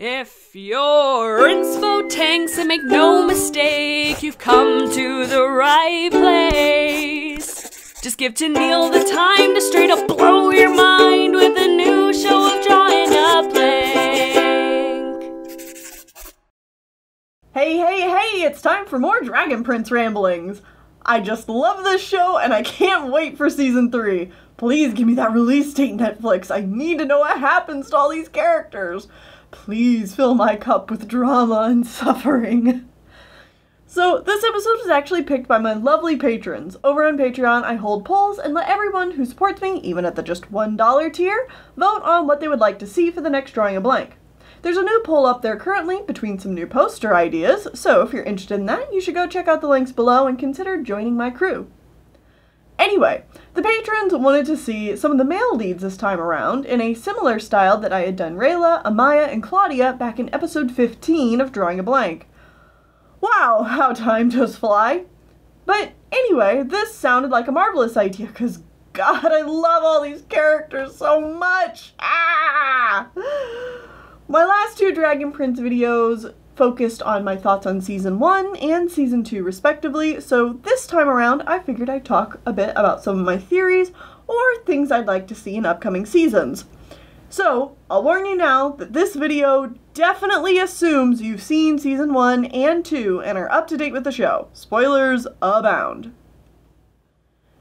If you're inspo tanks, and make no mistake, you've come to the right place. Just give Tennille the time to straight up blow your mind with a new show of drawing a blank. Hey, it's time for more Dragon Prince ramblings. I just love this show and I can't wait for season 3. Please give me that release date, Netflix. I need to know what happens to all these characters. Please fill my cup with drama and suffering. So, this episode was actually picked by my lovely patrons. Over on Patreon, I hold polls and let everyone who supports me, even at the just $1 tier, vote on what they would like to see for the next Drawing a Blank. There's a new poll up there currently between some new poster ideas, so if you're interested in that, you should go check out the links below and consider joining my crew. Anyway, the patrons wanted to see some of the male leads this time around in a similar style that I had done Rayla, Amaya, and Claudia back in episode 15 of Drawing a Blank. Wow, how time does fly. But anyway, this sounded like a marvelous idea because God, I love all these characters so much! Ah! My last two Dragon Prince videos focused on my thoughts on Season 1 and Season 2 respectively, so this time around I figured I'd talk a bit about some of my theories or things I'd like to see in upcoming seasons. So, I'll warn you now that this video definitely assumes you've seen Season 1 and 2 and are up to date with the show. Spoilers abound.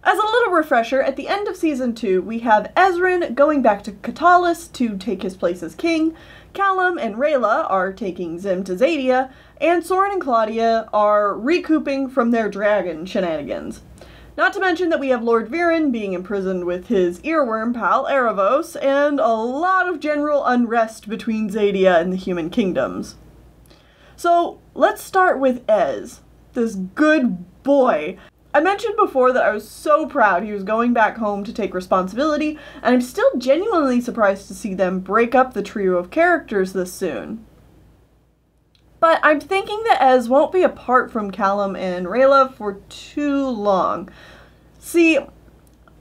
As a little refresher, at the end of Season 2, we have Ezran going back to Katalis to take his place as king, Callum and Rayla are taking Zim to Xadia, and Soren and Claudia are recouping from their dragon shenanigans. Not to mention that we have Lord Viren being imprisoned with his earworm pal Erebos, and a lot of general unrest between Xadia and the human kingdoms. So, let's start with Ez, this good boy. I mentioned before that I was so proud he was going back home to take responsibility, and I'm still genuinely surprised to see them break up the trio of characters this soon. But I'm thinking that Ez won't be apart from Callum and Rayla for too long. See,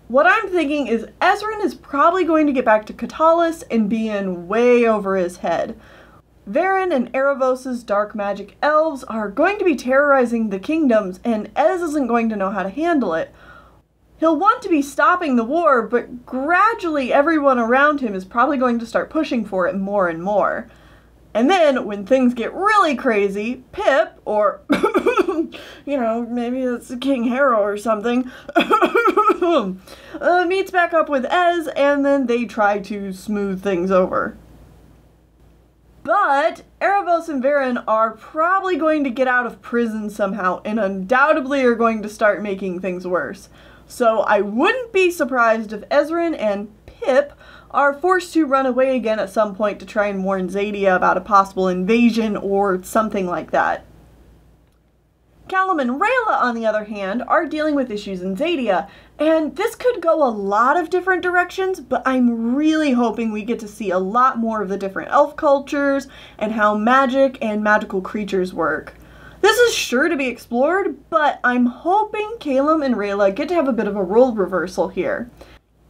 what I'm thinking is Ezran is probably going to get back to Katalis and be in way over his head. Viren and Erebos' dark magic elves are going to be terrorizing the kingdoms, and Ez isn't going to know how to handle it. He'll want to be stopping the war, but gradually everyone around him is probably going to start pushing for it more and more. And then, when things get really crazy, Pip, or, you know, maybe it's King Harrow or something, meets back up with Ez, and then they try to smooth things over. But Erebos and Viren are probably going to get out of prison somehow and undoubtedly are going to start making things worse. So I wouldn't be surprised if Ezran and Pip are forced to run away again at some point to try and warn Xadia about a possible invasion or something like that. Callum and Rayla, on the other hand, are dealing with issues in Xadia, and this could go a lot of different directions, but I'm really hoping we get to see a lot more of the different elf cultures and how magic and magical creatures work. This is sure to be explored, but I'm hoping Callum and Rayla get to have a bit of a role reversal here.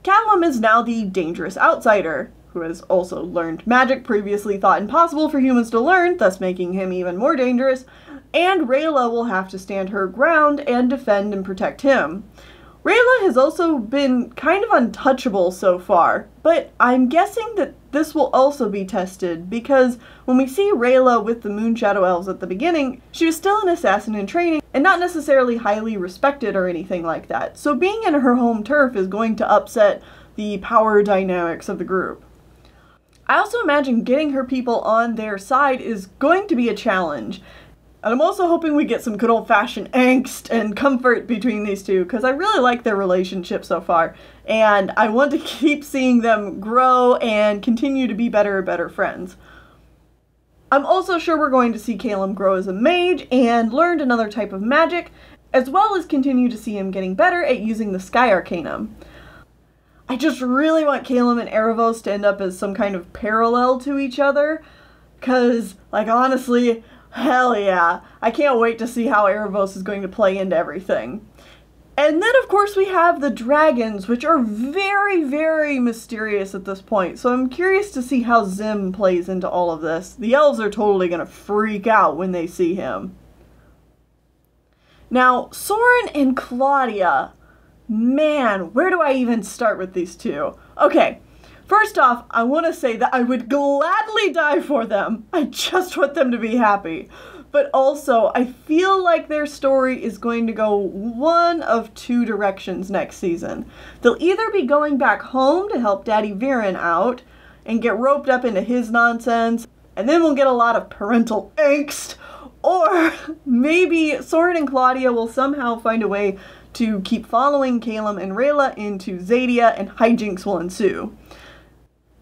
Callum is now the dangerous outsider, who has also learned magic previously thought impossible for humans to learn, thus making him even more dangerous, and Rayla will have to stand her ground and defend and protect him. Rayla has also been kind of untouchable so far, but I'm guessing that this will also be tested because when we see Rayla with the Moonshadow Elves at the beginning, she was still an assassin in training and not necessarily highly respected or anything like that, so being in her home turf is going to upset the power dynamics of the group. I also imagine getting her people on their side is going to be a challenge. And I'm also hoping we get some good old-fashioned angst and comfort between these two, because I really like their relationship so far, and I want to keep seeing them grow and continue to be better and better friends. I'm also sure we're going to see Callum grow as a mage and learn another type of magic, as well as continue to see him getting better at using the Sky Arcanum. I just really want Callum and Erebos to end up as some kind of parallel to each other, because, like, honestly, hell yeah. I can't wait to see how Erebos is going to play into everything. And then, of course, we have the dragons, which are very, very mysterious at this point. So I'm curious to see how Zim plays into all of this. The elves are totally going to freak out when they see him. Now, Soren and Claudia. Man, where do I even start with these two? Okay, first off, I want to say that I would gladly die for them. I just want them to be happy. But also, I feel like their story is going to go one of two directions next season. They'll either be going back home to help Daddy Viren out and get roped up into his nonsense, and then we'll get a lot of parental angst, or maybe Soren and Claudia will somehow find a way to keep following Calum and Rayla into Xadia, and hijinks will ensue.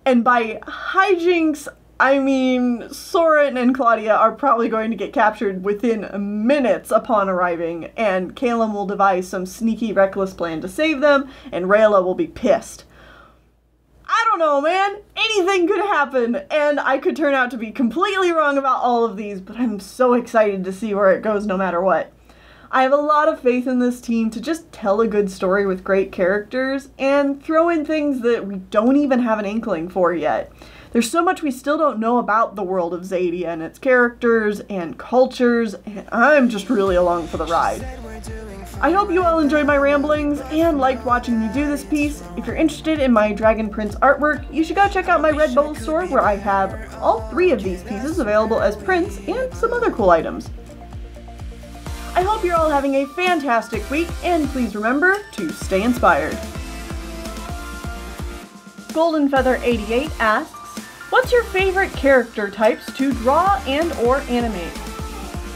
And by hijinks, I mean Soren and Claudia are probably going to get captured within minutes upon arriving, and Calum will devise some sneaky, reckless plan to save them, and Rayla will be pissed. I don't know, man. Anything could happen, and I could turn out to be completely wrong about all of these, but I'm so excited to see where it goes no matter what. I have a lot of faith in this team to just tell a good story with great characters and throw in things that we don't even have an inkling for yet. There's so much we still don't know about the world of Xadia and its characters and cultures, and I'm just really along for the ride. I hope you all enjoyed my ramblings and liked watching me do this piece. If you're interested in my Dragon Prince artwork, you should go check out my Redbubble store where I have all 3 of these pieces available as prints and some other cool items. I hope you're all having a fantastic week, and please remember to stay inspired. Golden Feather 88 asks, what's your favorite character types to draw and or animate?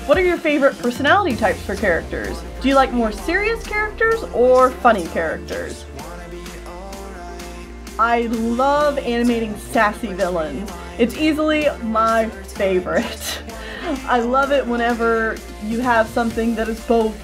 What are your favorite personality types for characters? Do you like more serious characters or funny characters? I love animating sassy villains. It's easily my favorite. I love it whenever you have something that is both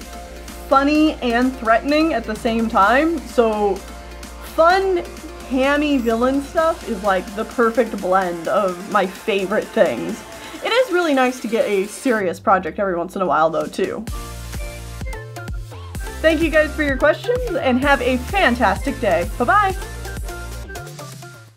funny and threatening at the same time. So fun, hammy villain stuff is like the perfect blend of my favorite things. It is really nice to get a serious project every once in a while though too. Thank you guys for your questions and have a fantastic day. Bye-bye!